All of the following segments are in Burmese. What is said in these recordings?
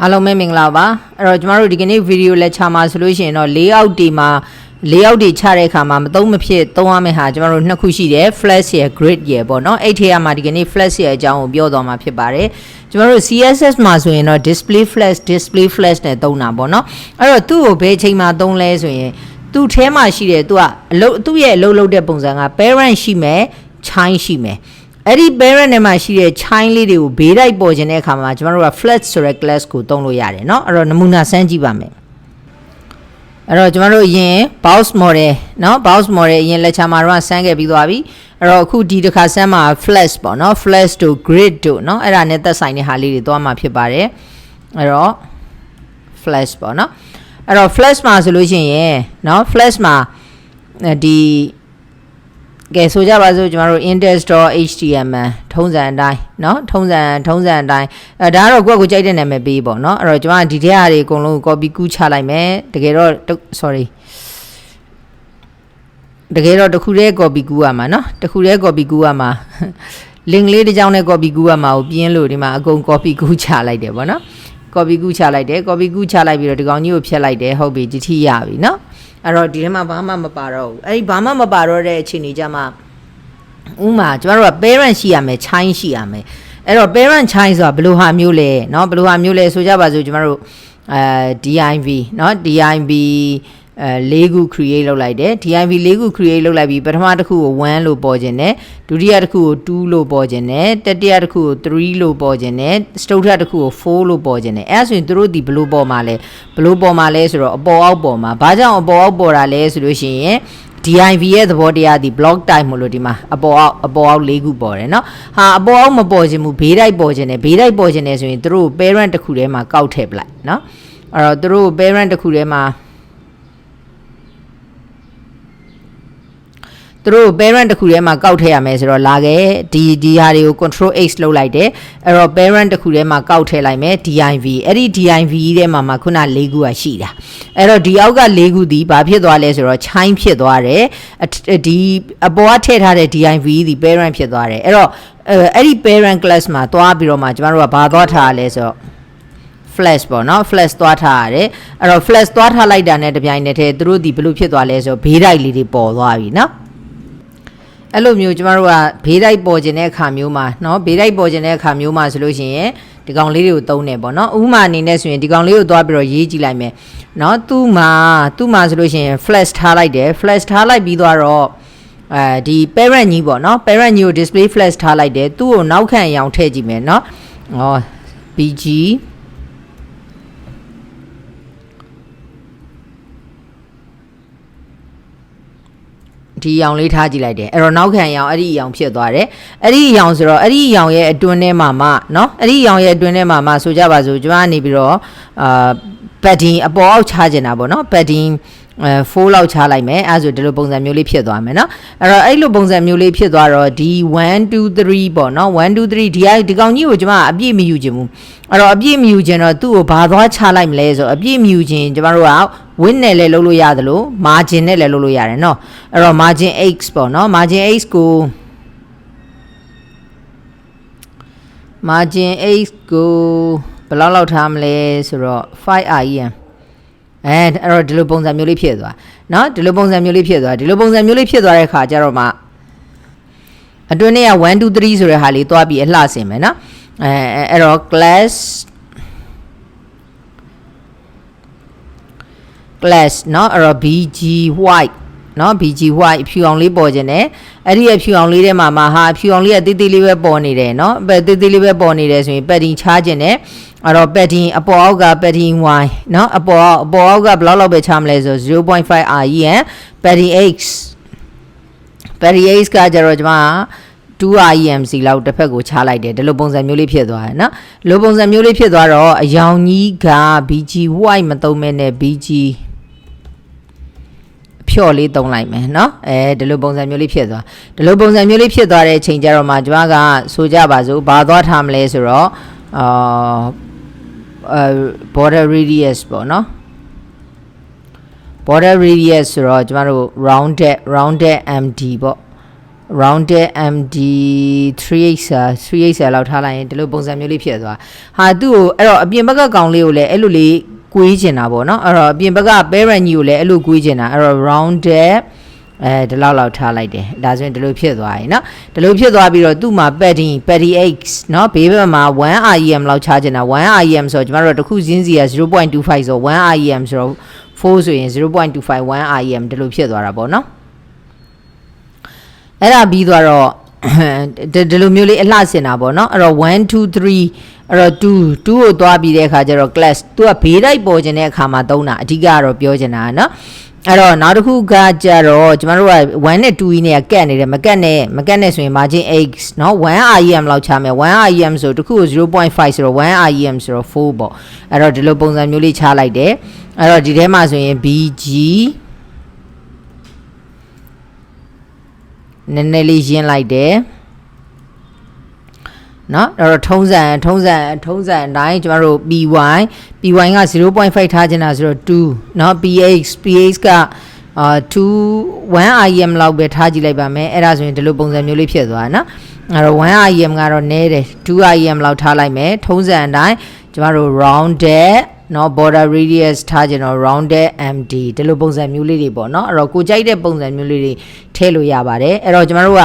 အားလုံးပဲမင်္ဂလာပါအဲ့တော့ကျမတို့ဒီကနေ့ဗီဒီယိုလက်ချာမှာဆိုလို့ရှိရင်တော့ layout တွေမှာ layout တွေချတဲ့အခါမှာမသုံးမဖြစ်သုံးရမယ့်ဟာကျမတို့နှစ်ခုရှိတယ် flash ရယ် grid ရယ်ပေါ့နော်အဲ့ထဲမှာဒီကနေ့ flash ရယ်အကြောင်းကိုပြောသွားမှာဖြစ်ပါတယ်ကျမတို့ CSS မှာဆိုရင်တော့ display flash နဲ့သုံးတာပေါ့နော်အဲ့တော့သူ့ကိုဘယ်ချိန်မှာသုံးလဲဆိုရင်သူ့ထဲမှာရှိတယ်သူ့ရဲ့အလုပ်လုပ်တဲ့ပုံစံက parent ရှိမယ် child ရှိမယ်အဲ့ဒီ parent နဲ့မှရှိတဲ့ child လေးတွေကိုဘေးတိုက်ပေါ်ခြင်းတဲ့အခါမှာကျမတို့က flash ဆိုတဲ့ class ကိုသုံးလို့ရတယ်เนาะအဲ့တော့နမူနာစမ်းကြည့်ပါမယ်အဲ့တော့ကျမတို့အရင် box model เนาะ box model အရင် lecture မှာတော့စမ်းခဲ့ပြီးသွားပြီအဲ့တော့အခုဒီတစ်ခါစမ်းမှာ flash ပေါ့เนาะ flash တို့ grid တို့เนาะအဲ့ဒါနဲ့သက်ဆိုင်တဲ့ဟာလေးတွေသွားမှာဖြစ်ပါတယ်အဲ့တော့ flash ပေါ့เนาะအဲ့တော့ flash မှာဆိုလို့ရှိရင်เนาะ flash မှာဒီကဲဆိုကြပါစို့ကျမတို့ index.html ထုံးစံအတိုင်းเนาะထုံးစံအတိုင်းဒါကတော့ကိုယ့်ကိုကြိုက်တဲ့နာမည်ပေးပေါ့เนาะအဲ့တော့ကျွန်မဒီထဲဟာတွေအကုန်လုံး copy ကူးချလိုက်မယ်တကယ်တော့ sorry တကယ်တော့တစ်ခုတည်း copy ကူးရမှာเนาะတစ်ခုတည်း copy ကူးရမှာ link လေးတစ်ကြောင်းနဲ့ copy ကူးရမှာကိုပြင်းလို့ဒီမှာအကုန် copy ကူးချလိုက်တယ်ပေါ့เนาะ copy ကူးချလိုက်တယ် copy ကူးချလိုက်ပြီးတော့ဒီကောင်ကြီးကိုဖျက်လိုက်တယ်ဟုတ်ပြီဒီထိရပြီเนาะအဲ့တော့ဒီထဲမှာဘာမှမပါတော့ဘူးအဲ့ဒီဘာမှမပါတော့တဲ့အခြေအနေကြမှာဥမာကျမတို့က parent ရှိရမယ် child ရှိရမယ်အဲ့တော့ parent child ဆိုတာဘယ်လိုဟာမျိုးလဲเนาะဘယ်လိုဟာမျိုးလဲဆိုကြပါစို့ကျမတို့div เนาะdiv ၄ခု create လုပ်လိုက်တယ် div ၄ခု create လုပ်လိုက်ပြီးပထမတစ်ခုကို1လို့ပေါ်ခြင်းနဲ့ဒုတိယတစ်ခုကို2လို့ပေါ်ခြင်းနဲ့တတိယတစ်ခုကို3လို့ပေါ်ခြင်းနဲ့စတုတ္ထတစ်ခုကို4လို့ပေါ်ခြင်းနဲ့အဲ့ဆိုရင်တို့ဒီဘယ်လိုပေါ်မှာလဲဆိုတော့အပေါ်အောက်ပေါ်မှာဘာကြောင့်အပေါ်အောက်ပေါ်တာလဲဆိုလို့ရှိရင်div ရဲ့သဘောတရားဒီ block type မို့လို့ဒီမှာအပေါ်အောက်၄ခုပေါ်တယ်เนาะဟာအပေါ်အောက်မပေါ်ခြင်းဘူးဘေးတိုက်ပေါ်ခြင်းနဲ့ဘေးတိုက်ပေါ်ခြင်းနဲ့ဆိုရင်တို့ parent တစ်ခုထဲမှာကောက်ထည့်ပလိုက်เนาะအဲ့တော့တို့ parent တစ်ခုထဲမှာတို့ parent တစ်ခုထဲမှာကောက်ထည့်ရမယ်ဆိုတော့လာခဲ့ဒီဟာတွေကို control x လုပ်လိုက်တယ်အဲ့တော့ parent တစ်ခုထဲမှာကောက်ထည့်လိုက်မယ် div အဲ့ဒီ div ထဲမှာခုန၄ခုကရှိတာအဲ့တော့ဒီအောက်က၄ခုဒီဘာဖြစ်သွားလဲဆိုတော့ child ဖြစ်သွားတယ်ဒီအပေါ်ကထည့်ထားတဲ့ div ဒီ parent ဖြစ်သွားတယ်အဲ့တော့အဲ့ဒီ parent class မှာသွားပြီးတော့မှကျမတို့ကဘာသွားထားရလဲဆိုတော့flash ပေါ့နော် flash သွားထားရတယ်အဲ့တော့ flash သွားထားလိုက်တာနဲ့တပြိုင်နက်တည်းတို့ဒီဘယ်လိုဖြစ်သွားလဲဆိုတော့ဘေးတိုက်လေးတွေပေါ်သွားပြီနော်အဲ့လိုမျိုးကျမတို့ကဘေးတိုက်ပေါ်ခြင်းတဲ့အခါမျိုးမှာเนาะဘေးတိုက်ပေါ်ခြင်းတဲ့အခါမျိုးမှာဆိုလို့ရှိရင်ဒီကောင်လေးတွေကိုသုံးတယ်ပေါ့เนาะဥပမာအနေနဲ့ဆိုရင်ဒီကောင်လေးကိုသွားပြီးတော့ရေးကြည့်လိုက်မယ်เนาะသူ့မှာဆိုလို့ရှိရင် flash ထားလိုက်တယ် flash ထားလိုက်ပြီးတော့ဒီ parent ကြီးပေါ့เนาะ parent ကြီးကို display flash ထားလိုက်တယ်သူ့ကိုနောက်ခံအရောင်ထည့်ကြည့်မယ်เนาะbgဒီအရောင်လေးထားကြည့်လိုက်တယ်အဲ့တော့နောက်ခံအရောင်အဲ့ဒီအရောင်ဖြစ်သွားတယ်အဲ့ဒီအရောင်ဆိုတော့အဲ့ဒီအရောင်ရဲ့အတွင်းထဲမှာမှเนาะအဲ့ဒီအရောင်ရဲ့အတွင်းထဲမှာမှဆိုကြပါစို့ကျွန်မနေပြီးတော့padding အပေါ်အောက်ချချင်တာပေါ့เนาะ padding 4လောက်ချလိုက်မယ်အဲဆိုဒီလိုပုံစံမျိုးလေးဖြစ်သွားမယ်เนาะအဲ့တော့အဲ့လိုပုံစံမျိုးလေးဖြစ်သွားတော့ဒီ1 2 3ပေါ့เนาะ1 2 3ဒီကောင်ကြီးကိုကျွန်မအပြည့်မယူခြင်းဘူးအဲ့တော့အပြည့်မယူခြင်းတော့သူ့ကိုဘာသွားချလိုက်မလဲဆိုအပြည့်မယူခြင်းကျွန်တော်တို့က width နဲ့လည်းလုပ်လို့ရတယ်လို့ margin နဲ့လည်းလုပ်လို့ရတယ်เนาะအဲ့တော့ margin x ပေါ့เนาะ margin x ကိုဘယ်လောက်ထားမလဲဆိုတော့ 5remအဲ့တော့ဒီလိုပုံစံမျိုးလေးဖြစ်သွားเนาะဒီလိုပုံစံမျိုးလေးဖြစ်သွားတဲ့ခါကျတော့မှအတွင်းထဲက1 2 3ဆိုတဲ့ဟာလေးသွားပြီးအလှဆင်မယ်เนาะအဲ့တော့ class เนาะအဲ့တော့ bg white เนาะ bg white အဖြူအောင်လေးပေါ်ခြင်းနဲ့အဲ့ဒီအဖြူအောင်လေးထဲမှာဟာအဖြူအောင်လေးကတိတိလေးပဲပေါ်နေတယ်เนาะတိတိလေးပဲပေါ်နေတယ်ဆိုရင် padding ချခြင်းနဲ့အဲ့တော့ padding အပေါ်အောက်က padding y เนาะအပေါ်အောက်ကဘယ်လောက်ပဲချမလဲဆို 0.5 rem padding x ကကြတော့ကျွန်မ2remc လောက်တစ်ဖက်ကိုချလိုက်တယ်ဒီလိုပုံစံမျိုးလေးဖြစ်သွားတယ်เนาะဒီလိုပုံစံမျိုးလေးဖြစ်သွားတော့အရောင်ကြီးက bg white မသုံးမဲနဲ့ bg ဖြော့လေးသုံးလိုက်မယ်เนาะဒီလိုပုံစံမျိုးလေးဖြစ်သွားတဲ့အချိန်ကျတော့မှကျွန်မကဆိုကြပါစို့ဘာသွားထားမလဲဆိုတော့border radius ပေါ့เนาะ border radius ဆိုတော့ကျွန်တော်တို့ rounded md ပေါ့ rounded MD 3x လောက်ထားလိုက်ရင်ဒီလိုပုံစံမျိုးလေးဖြစ်သွားဟာသူ့ကိုအဲ့တော့အပြင်ဘက်ကကောင်လေးကိုလည်းအဲ့လိုလေးကွေးကျင်တာပေါ့နော်အဲ့တော့အပြင်ဘက်က parent ကြီးကိုလည်းအဲ့လိုကွေးကျင်တာအဲ့တော့ rounded ဒီလောက်ထားလိုက်တယ်ဒါဆိုရင်ဒီလိုဖြစ်သွားပြီเนาะဒီလိုဖြစ်သွားပြီးတော့သူ့မှာ petty x เนาะဘေးဘက်မှာ1 rem လောက်ချားကျင်တာ1 rem ဆိုတော့ကျွန်တော်တို့တစ်ခုချင်းစီက 0.25 ဆို1 rem ဆိုတော့4ဆိုရင် 0.25 1 rem ဒီလိုဖြစ်သွားတာပေါ့เนาะအဲ့ဒါပြီးသွားတော့ဒီလိုမျိုးလေးအလှဆင်တာပေါ့เนาะအဲ့တော့1 2 3အဲ့တော့2ကိုသွားပြီးတဲ့အခါကျတော့ class သူကဘေးတိုက်ပေါ်ခြင်းတဲ့အခါမှာသုံးတာအဓိကကတော့ပြောချင်တာเนาะအဲ့တော့နောက်တစ်ခုကကြတော့ကျမတို့က1နဲ့2နဲ့ကတ်နေတယ်မကတ်နဲ့ဆိုရင် margin x เนาะ1 rem လောက်ချမယ်1 rem ဆိုတစ်ခုကို 0.5 ဆိုတော့1 rem ဆိုတော့4ပေါ့အဲ့တော့ဒီလိုပုံစံမျိုးလေးချလိုက်တယ်အဲ့တော့ဒီထဲမှာဆိုရင် bg နည်းနည်းလေးရင်းလိုက်တယ်နော်အဲ့တော့ထုံးစံအတိုင်းကျမတို့ py က 0.5 ထားချင်တာဆိုတော့2เนาะ px က2 1 rem လောက်ပဲထားကြည့်လိုက်ပါမယ်အဲ့ဒါဆိုရင်ဒီလိုပုံစံမျိုးလေးဖြစ်သွားเนาะအဲ့တော့1 rem ကတော့နည်းတယ်2 rem လောက်ထားလိုက်မယ်ထုံးစံအတိုင်းကျမတို့ rounded နော် border radius ထားကြတော့ rounded md ဒီလိုပုံစံမျိုးလေးတွေပေါ့နော်အဲ့တော့ကိုကြိုက်တဲ့ပုံစံမျိုးလေးတွေထည့်လို့ရပါတယ်အဲ့တော့ကျမတို့က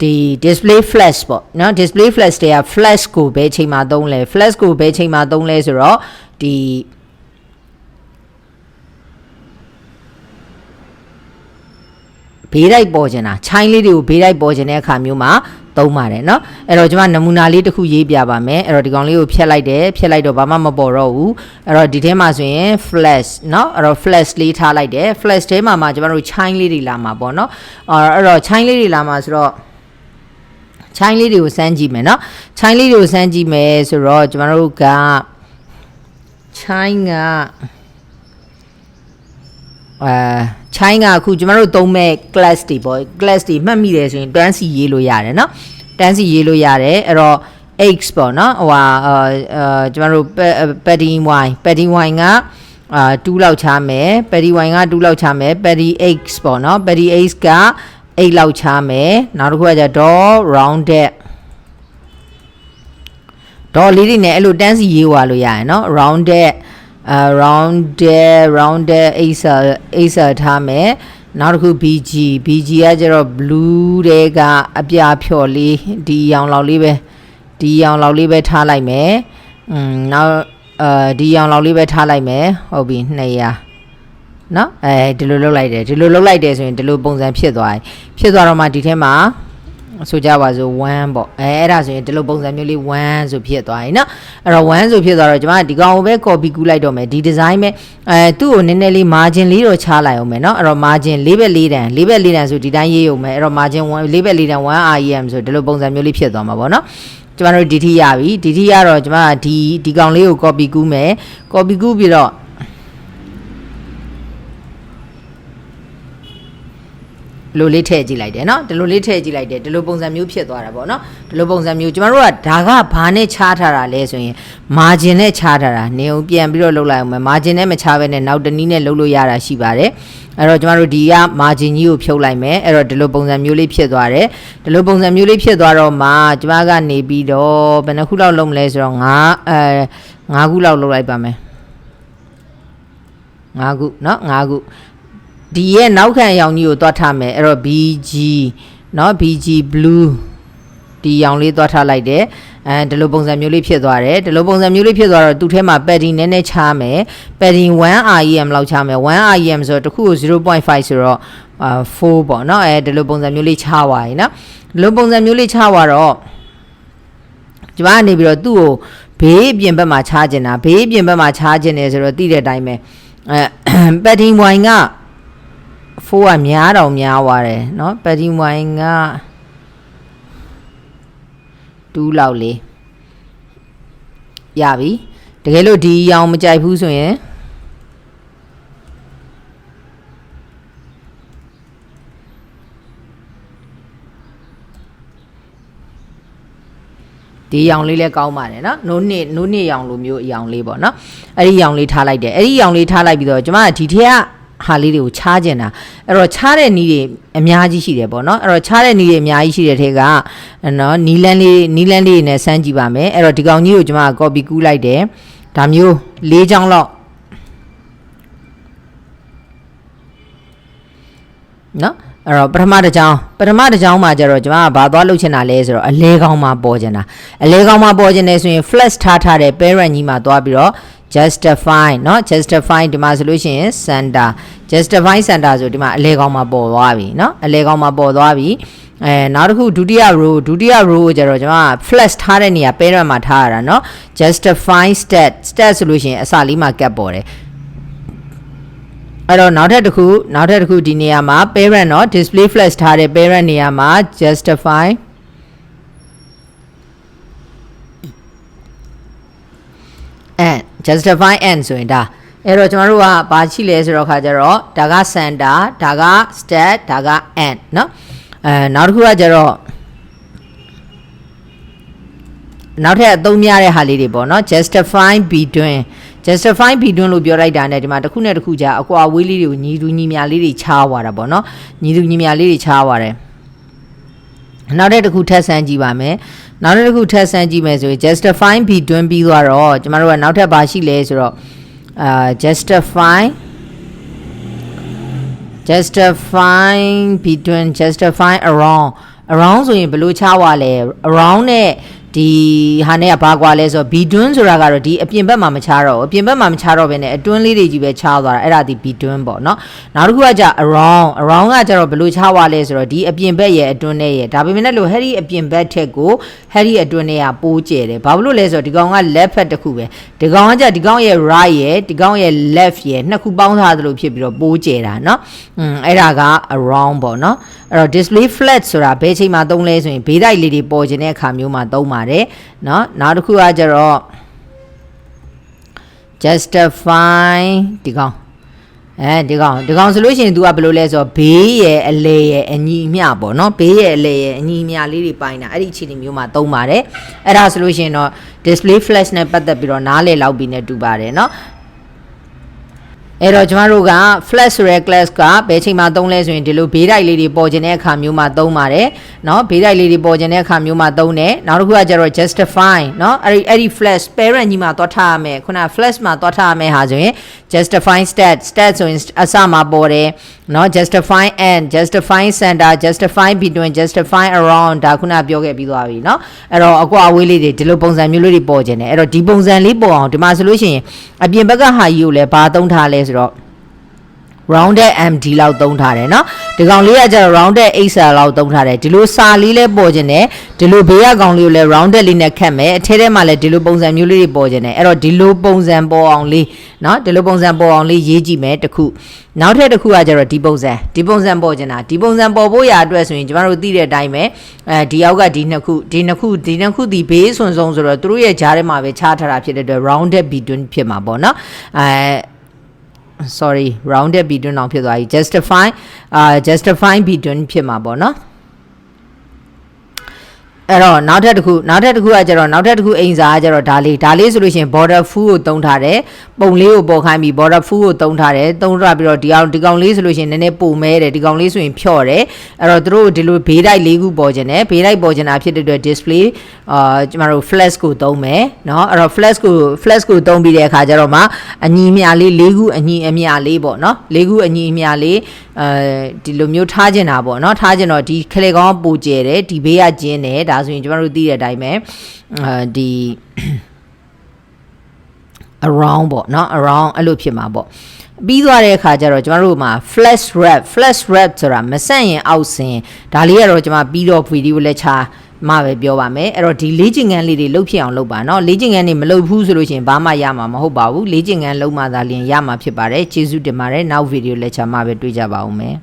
ဒီ display flash ပေါ့နော် display flash တွေက flash ကိုဘယ်ချိန်မှာသုံးလဲ flash ကိုဘယ်ချိန်မှာသုံးလဲဆိုတော့ဒီဘေးတိုက်ပေါ်ခြင်းတာချိုင်းလေးတွေကိုဘေးတိုက်ပေါ်ခြင်းတဲ့အခါမျိုးမှာသုံးပါတယ်เนาะအဲ့တော့ကျွန်မနမူနာလေးတစ်ခုရေးပြပါမယ်အဲ့တော့ဒီကောင်လေးကိုဖြတ်လိုက်တော့ဘာမှမပေါ်တော့ဘူးအဲ့တော့ဒီထဲမှာဆိုရင် flash เนาะအဲ့တော့ flash လေးထားလိုက်တယ် flash ထဲမှာကျွန်တော်တို့ချိုင်းလေးတွေလာမှာပေါ့เนาะအဲ့တော့ချိုင်းလေးတွေလာမှာဆိုတော့ချိုင်းလေးတွေကိုစမ်းကြည့်မယ်เนาะချိုင်းလေးတွေကိုစမ်းကြည့်မယ်ဆိုတော့ကျွန်တော်တို့ကချိုင်းကချိုင်းကအခုကျမတို့သုံးမဲ့ class တွေပေါ့ class တွေမှတ်မိတယ်ဆိုရင်တန်းစီရေးလို့ရတယ်เนาะတန်းစီရေးလို့ရတယ်အဲ့တော့ x ပေါ့เนาะဟိုဟာကျမတို့ padding y က2လောက်ချမယ် padding y က2လောက်ချမယ် padding x ပေါ့เนาะ padding x က8လောက်ချမယ်နောက်တစ်ခုကကျတော့ rounded ဒေါ်လေးတွေနဲ့အဲ့လိုတန်းစီရေးွာလို့ရတယ်เนาะ rounded acer ထားမယ်နောက်တစ်ခု bg ကကျတော့ blue တွေကအပြာဖြော်လေးဒီရောင်လောက်လေးပဲထားလိုက်မယ်နောက်ဒီရောင်လောက်လေးပဲထားလိုက်မယ်ဟုတ်ပြီ200เนาะဒီလိုလုပ်လိုက်တယ်ဆိုရင်ဒီလိုပုံစံဖြစ်သွားတော့မှဒီထဲမှာဆိုကြပါစို့1ပေါ့အဲ့ဒါဆိုရင်ဒီလိုပုံစံမျိုးလေး1ဆိုဖြစ်သွားပြီเนาะအဲ့တော့1ဆိုဖြစ်သွားတော့ကျွန်မဒီကောင်ကိုပဲ copy ကူးလိုက်တော့မယ်ဒီ design ပဲသူ့ကိုနည်းနည်းလေး margin လေးတော့ချလိုက်အောင်မယ်เนาะအဲ့တော့ margin 4 ဘက် 4 တန်ဆိုဒီတိုင်းရေးအောင်မယ်အဲ့တော့ margin 4 ဘက် 4 တန်1 rem ဆိုဒီလိုပုံစံမျိုးလေးဖြစ်သွားမှာပေါ့เนาะကျွန်တော်တို့ဒီရပြီဒီရတော့ကျွန်မဒီကောင်လေးကို copy ကူးမယ် copy ကူးပြီးတော့လိုလေးထည့်ကြည့်လိုက်တယ်เนาะဒီလိုလေးထည့်ကြည့်လိုက်တယ်ဒီလိုပုံစံမျိုးဖြစ်သွားတာပေါ့เนาะဒီလိုပုံစံမျိုးကျမတို့ကဒါကဘာနဲ့ချားထားတာလဲဆိုရင် margin နဲ့ချားထားတာနေအောင်ပြန်ပြီးတော့လုပ်လိုက်အောင်မယ် margin နဲ့မချားဘဲနဲ့နောက်တနည်းနဲ့လုပ်လို့ရတာရှိပါတယ်အဲ့တော့ကျမတို့ဒီက margin ကြီးကိုဖြုတ်လိုက်မယ်အဲ့တော့ဒီလိုပုံစံမျိုးလေးဖြစ်သွားတယ်ဒီလိုပုံစံမျိုးလေးဖြစ်သွားတော့မှကျမကနေပြီးတော့ဘယ်နှခုလောက်လုပ်မလဲဆိုတော့5ခုလောက်လုပ်လိုက်ပါမယ်5ခုเนาะ5ခုဒီရဲ့နောက်ခံရောင်ကြီးကိုတွားထားမယ်အဲ့တော့ bg เนาะ bg blue ဒီရောင်လေးတွားထားလိုက်တယ်ဒီလိုပုံစံမျိုးလေးဖြစ်သွားတယ်ဒီလိုပုံစံမျိုးလေးဖြစ်သွားတော့သူ့ထဲမှာ padding နည်းနည်းချားမယ် padding 1 rem လောက်ချားမယ်1 rem ဆိုတော့တစ်ခုကို 0.5 ဆိုတော့4ပေါ့เนาะဒီလိုပုံစံမျိုးလေးချားသွားပြီเนาะဒီလိုပုံစံမျိုးလေးချားသွားတော့ကျမကနေပြီးတော့သူ့ကိုဘေးအပြင်ဘက်မှာချားကျင်တာဘေးအပြင်ဘက်မှာချားကျင်တယ်ဆိုတော့သိတဲ့အတိုင်းပဲpadding y က4ကများတော့များသွားတယ်เนาะ padding y က2လောက်လေးရပြီတကယ်လို့ဒီရောင်မကြိုက်ဘူးဆိုရင်ဒီရောင်လေးလည်းကောင်းပါတယ်เนาะနိုးနှစ်ရောင်လိုမျိုးအရောင်လေးပေါ့เนาะအဲ့ဒီရောင်လေးထားလိုက်တယ်အဲ့ဒီရောင်လေးထားလိုက်ပြီးတော့ကျွန်မဒီထက်က ဟာလေးတွေကိုခြားကျင်တာအဲ့တော့ခြားတဲ့နီးတွေအများကြီးရှိတယ်ပေါ့နော်အဲ့တော့ခြားတဲ့နီးတွေအများကြီးရှိတဲ့ထဲကနော်နီလန်းလေးနဲ့စမ်းကြည့်ပါမယ်အဲ့တော့ဒီကောင်ကြီးကိုကျွန်မ copy ကူးလိုက်တယ်ဒါမျိုး၄ချောင်းလောက်နော်အဲ့တော့ပထမတစ်ကြောင်းမှာကျတော့ကျွန်မကဘာသွားလုပ်ချင်တာလဲဆိုတော့အလဲကောင်းမှာပေါ်ချင်တာအလဲကောင်းမှာပေါ်ချင်တယ်ဆိုရင် flash ထားတဲ့ parent ကြီးမှာသွားပြီးတော့ justify เนาะ justify ဒီမှာဆိုလို့ရှိရင် center justify center ဆိုဒီမှာအလဲကောင်းမှာပေါ်သွားပြီเนาะအလဲကောင်းမှာပေါ်သွားပြီနောက်တစ်ခုဒုတိယ row ကိုကျတော့ကျွန်မ flash ထားတဲ့နေရာ parent မှာထားရတာเนาะ justify stat ဆိုလို့ရှိရင်အစလေးမှာ cap ပေါ်တယ်အဲ့တော့နောက်ထပ်တစ်ခုဒီနေရာမှာ parent เนาะ display flash ထားတဲ့ parent နေရာမှာ justify and justify and ဆိုရင်ဒါအဲ့တော့ကျွန်တော်တို့ကဘာရှိလဲဆိုတော့ခါကျတော့ဒါက center ဒါက stat ဒါက and เนาะနောက်တစ်ခုကကျတော့နောက်ထပ်အသုံးများတဲ့ဟာလေးတွေပေါ့เนาะ justify between လို့ပြောလိုက်တာ ਨੇ ဒီမှာတစ်ခုနဲ့တစ်ခုကြာအကွာဝေးလေးတွေကိုညီတူညီမျှလေးတွေခြားသွားတာပေါ့เนาะညီတူညီမျှလေးတွေခြားသွားတယ်နောက်တစ်ခုထပ်ဆန်းကြည့်ပါမယ်နောက်တစ်ခုထပ်ဆန်းကြည့်မယ်ဆိုရင် justify between ပြီးသွားတော့ကျမတို့ကနောက်ထပ်ဘာရှိလဲဆိုတော့justify between justify around ဆိုရင်ဘယ်လိုခြားသွားလဲ around နဲ့ဒီဟာနဲ့ကဘာကွာလဲဆိုတော့ between ဆိုတာကတော့ဒီအပြင်ဘက်မှာမခြားတော့ဘူးအပြင်ဘက်မှာမခြားတော့ဘဲနဲ့အတွင်းလေးတွေကြီးပဲခြားသွားတာအဲ့ဒါဒီ between ပေါ့เนาะနောက်တစ်ခုကじゃ around ကကြတော့ဘယ်လိုခြားသွားလဲဆိုတော့ဒီအပြင်ဘက်ရဲ့အတွင်းနဲ့ရဲ့ဒါပေမဲ့လို့ Harry အပြင်ဘက်ထက်ကို Harry အတွင်းနဲ့ကပိုးကျဲတယ်ဘာလို့လဲဆိုတော့ဒီကောင်က left ဘက်တစ်ခုပဲဒီကောင်ကじゃဒီကောင်ရဲ့ right ရဲ့ဒီကောင်ရဲ့ left ရဲ့နှစ်ခုပေါင်းထားသလိုဖြစ်ပြီးတော့ပိုးကျဲတာเนาะအဲ့ဒါက around ပေါ့เนาะအဲ့တော့ display flat ဆိုတာဘယ်ချိန်မှာသုံးလဲဆိုရင်ဘေးတိုက်လေးတွေပေါ်ခြင်းတဲ့အခါမျိုးမှာသုံးပါတယ်เนาะနောက်တစ်ခုကကြတော့ justify ဒီကောင်ဆိုလို့ရှိရင် तू ကဘယ်လိုလဲဆိုတော့ဘေးရဲ့အလဲရဲ့အညီအမျှပေါ့เนาะဘေးရဲ့အလဲရဲ့အညီအမျှလေးတွေပိုင်းတာအဲ့ဒီအခြေအနေမျိုးမှာသုံးပါတယ်အဲ့ဒါဆိုလို့ရှိရင်တော့ display flash နဲ့ပတ်သက်ပြီးတော့နားလည်လောက်ပြီးနေတူပါတယ်เนาะအဲ့တော့ကျမတို့က flash ဆိုတဲ့ class ကဘယ်ချိန်မှာသုံးလဲဆိုရင်ဒီလိုဘေးတိုက်လေးတွေပေါ်ခြင်းတဲ့အခါမျိုးမှာသုံးပါတယ်เนาะဘေးတိုက်လေးတွေပေါ်ခြင်းတဲ့အခါမျိုးမှာသုံးတယ်နောက်တစ်ခုကကျတော့ justify เนาะအဲ့ဒီ flash parent ကြီးမှာသွားထားရမယ်ခုန flash မှာသွားထားရမယ်ဟာဆိုရင် justify stat ဆိုရင်အစမှာပေါ်တယ်เนาะ justify and justify center justify between justify around ဒါခုနပြောခဲ့ပြီးသွားပြီเนาะအဲ့တော့အကွာအဝေးလေးတွေဒီလိုပုံစံမျိုးလေးတွေပေါ်ခြင်းတယ်အဲ့တော့ဒီပုံစံလေးပေါ်အောင်ဒီမှာဆိုလို့ရှိရင်အပြင်ဘက်ကဟာကြီးကိုလည်းဘာသုံးထားလဲဆိုတော့ rounded md လောက်သုံးထားတယ်เนาะဒီကောင်လေးကကျတော့ rounded xl လောက်သုံးထားတယ်ဒီလိုစာလေးလဲပေါ်ခြင်းတယ်ဒီလိုဘေးကကောင်လေးကိုလဲ rounded လေးနဲ့ခတ်မယ်အထဲထဲမှာလဲဒီလိုပုံစံမျိုးလေးတွေပေါ်ခြင်းတယ်အဲ့တော့ဒီလိုပုံစံပေါ်အောင်လေးเนาะဒီလိုပုံစံပေါ်အောင်လေးရေးကြည့်မယ်တစ်ခုနောက်ထပ်တစ်ခုကကျတော့ဒီပုံစံပေါ်ခြင်းတာဒီပုံစံပေါ်ဖို့ရအတွက်ဆိုရင်ကျမတို့သိတဲ့အတိုင်းပဲဒီအောက်ကဒီနှစ်ခုဒီဘေးဆွန်ဆုံးဆိုတော့သူတို့ရဲ့ဂျားထဲမှာပဲခြားထားတာဖြစ်တဲ့အတွက် rounded between ဖြစ်မှာပေါ့เนาะsorry rounded between အောင်ဖြစ်သွားပြီ justify between ဖြစ်မှာပေါ့เนาะအဲ့တော့နောက်ထပ်တစ်ခုကကျတော့နောက်ထပ်တစ်ခုအိမ်စာကကျတော့ဒါလေးဆိုလို့ရှိရင် border full ကိုသုံးထားတယ်ပုံလေးကိုပေါ်ခိုင်းပြီး border full ကိုသုံးထားတယ်သုံးထားပြီးတော့ဒီကောင်လေးဆိုလို့ရှိရင်နည်းနည်းပုံမဲတယ်ဒီကောင်လေးဆိုရင်ဖြော့တယ်အဲ့တော့သူတို့ဒီလိုဘေးတိုက်လေးခုပေါ်ခြင်းတယ်ဘေးတိုက်ပေါ်ခြင်းတာဖြစ်တဲ့အတွက် display ကျမတို့ flash ကိုသုံးမယ်เนาะအဲ့တော့ flash ကိုသုံးပြီးတဲ့အခါကျတော့မှအညီအမျှလေး၄ခုအညီအမျှလေးပေါ့เนาะ၄ခုအညီအမျှလေးဒီလိုမျိုးထားခြင်းတာပေါ့เนาะထားခြင်းတော့ဒီခလေကောင်းပူကျဲတယ်ဒီဘေးကကျင်းတယ်ဒါဆိုရင်ကျမတို့သိတဲ့အတိုင်းပဲဒီ around ပေါ့เนาะ around အဲ့လိုဖြစ်မှာပေါ့ပြီးသွားတဲ့အခါကျတော့ကျမတို့မှာ flash wrap ဆိုတာမဆန့်ရင်အောက်ဆင်းဒါလေးကတော့ကျမပြီးတော့ video lecture မှာပဲပြောပါမယ်အဲ့တော့ဒီလေ့ကျင့်ခန်းလေးတွေလုပ်ဖြစ်အောင်လုပ်ပါเนาะလေ့ကျင့်ခန်းတွေမလုပ်ဘူးဆိုလို့ရှိရင်ဘာမှရမှာမဟုတ်ပါဘူးလေ့ကျင့်ခန်းလုပ်မှသာလျှင်ရမှာဖြစ်ပါတယ်ကျေးဇူးတင်ပါတယ်နောက် video lecture မှာပဲတွေ့ကြပါဦးမယ်